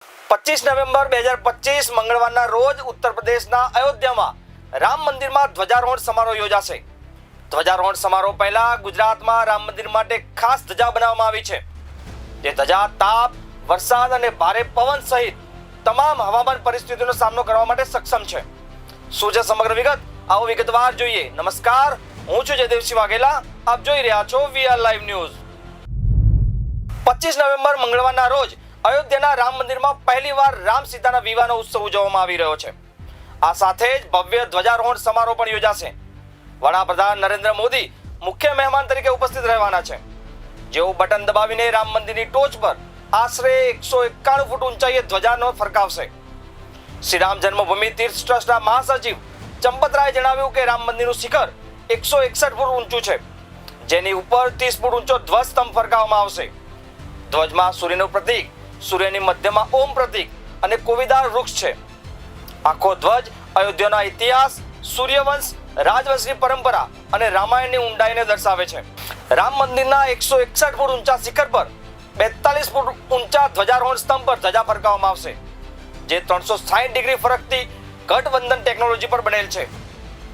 25 November 2025 મંગળવારના રોજ ઉત્તર પ્રદેશના અયોધ્યામાં રામ મંદિરમાં ધ્વજારોહણ સમારોહ યોજાશે. ધ્વજારોહણ સમારોહ પહેલા ગુજરાતમાં રામ મંદિર માટે ખાસ ધજા બનાવવામાં આવી છે. જે ધજા તાપ, વરસાદ અને ભારે પવન સહિત તમામ હવામાન પરિસ્થિતિનો સામનો કરવા માટે સક્ષમ છે. શું છે સમગ્ર વિગત? આવો વિગતવાર જોઈએ. નમસ્કાર, હું છું જયદેવસિંહ વાઘેલા. આપ જોઈ રહ્યા છો વીઆર લાઈવ ન્યૂઝ. 25 નવેમ્બર મંગળવારના રોજ અયોધ્યાના રામ મંદિરમાં પહેલીવાર રામ સીતાના વિવાહનો ઉત્સવ ઉજવવામાં આવી રહ્યો છે. આ સાથે જ ભવ્ય ધ્વજારોહણ સમારોહ પણ યોજાશે. વડાપ્રધાન નરેન્દ્ર મોદી મુખ્ય મહેમાન તરીકે ઉપસ્થિત રહેવાના છે. જેઓ બટન દબાવીને રામ મંદિરની ટોચ પર આશરે 191 ફૂટ ઊંચાઈએ ધ્વજાનો ફરકાવશે. શ્રી રામ જન્મભૂમિ તીર્થ ટ્રસ્ટના મહાસચિવ ચંપતરાયે જણાવ્યું કે રામ મંદિરનું શિખર 161 ફૂટ ઊંચું છે, જેની ઉપર 30 ફૂટ ઊંચો ધ્વજ સ્તંભ ફરકાવવામાં આવશે. ધ્વજમાં સૂર્યનું પ્રતીક, સૂર્યની મધ્યમાં ઓમ પ્રતીક અને કોવીદાર વૃક્ષ છે. આખો ધ્વજ અયોધ્યાના ઇતિહાસ, સૂર્યવંશ, રાજવંશની પરંપરા અને રામાયણની ઊંડાઈને દર્શાવે છે. રામ મંદિરના 161 ફૂટ ઊંચા શિખર પર 42 ફૂટ ઊંચા ધ્વજારોહણ સ્તંભ પર ધજા ફરકાવવામાં આવશે, જે 360 ડિગ્રી ફરકતી ગઠબંધન ટેકનોલોજી પર બનેલ છે,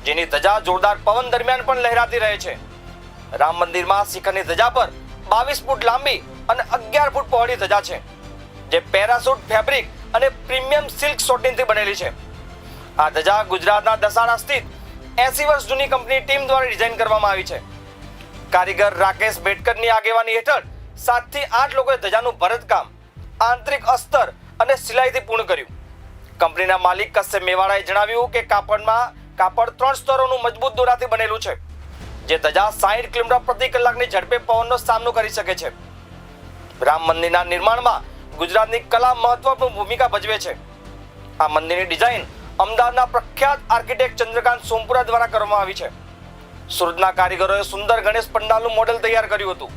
જેની ધજા જોરદાર પવન દરમિયાન પણ લહેરાતી રહે છે. રામ મંદિરમાં શિખરની ધજા પર 22 ફૂટ લાંબી અને 11 ફૂટ પહોળી ધજા છે, જે પેરાસૂટ ફેબ્રિક અને પ્રીમિયમ સિલ્ક સોટીનથી બનેલી છે. આ ધજા ગુજરાતના દસાડા સ્થિત 80 વર્ષ જૂની કંપની ટીમ દ્વારા ડિઝાઇન કરવામાં આવી છે. કારીગર રાકેશ બેટકરની આગેવાની હેઠળ 7 થી 8 લોકોએ ધજાનું ભરતકામ, આંતરિક અસ્તર અને સિલાઈથી પૂર્ણ કર્યું. કંપનીના માલિક કશ્યપ મેવાડાએ જણાવ્યું કે કાપડ 3 સ્તરોનું મજબૂત દોરાથી બનેલું છે, જે ધજા 60 કિલોમીટર પ્રતિ કલાકની ઝડપે પવનનો સામનો કરી શકે છે. રામ મંદિરના નિર્માણમાં ગુજરાતની કલા મહત્વપૂર્ણ ભૂમિકા ભજવે છે. આ મંદિરની ડિઝાઇન અમદાવાદના પ્રખ્યાત આર્કિટેક્ટ ચંદ્રકાંત સોમપુરા દ્વારા કરવામાં આવી છે. સુરતના કારીગરોએ સુંદર ગણેશ પંડાલનું મોડેલ તૈયાર કર્યું હતું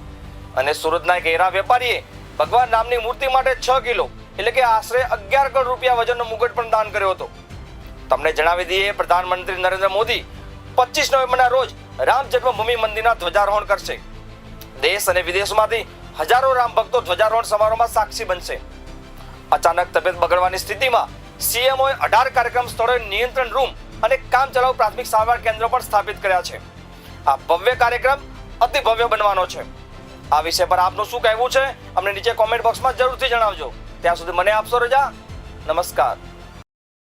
અને સુરતના એક હીરા વેપારીએ ભગવાન રામની મૂર્તિ માટે 6 કિલો એટલે કે આશરે 11 કરોડ રૂપિયા વજનનો મુગટ પણ દાન કર્યો હતો. તમને જણાવી દઈએ, પ્રધાનમંત્રી નરેન્દ્ર મોદી 25 નવેમ્બરના રોજ રામ જન્મભૂમિ મંદિરના ધ્વજારોહણ કરશે. દેશ અને વિદેશમાંથી હજારો રામ ભક્તો ધ્વજારોહણ સમારોહમાં સાક્ષી બનશે. અચાનક તબિયત બગડવાની સ્થિતિમાં સીએમઓએ 18 કાર્યક્રમ સ્થળોએ નિયંત્રણ રૂમ અને કામચલાઉ પ્રાથમિક સારવાર કેન્દ્રો પણ સ્થાપિત કર્યા છે. આ ભવ્ય કાર્યક્રમ અતિ ભવ્ય બનવાનો છે. આ વિષય પર આપનું શું કહેવું છે, અમને નીચે કોમેન્ટ બોક્સમાં જરૂરથી જણાવજો. ત્યાં સુધી મને આપશો રજા. નમસ્કાર.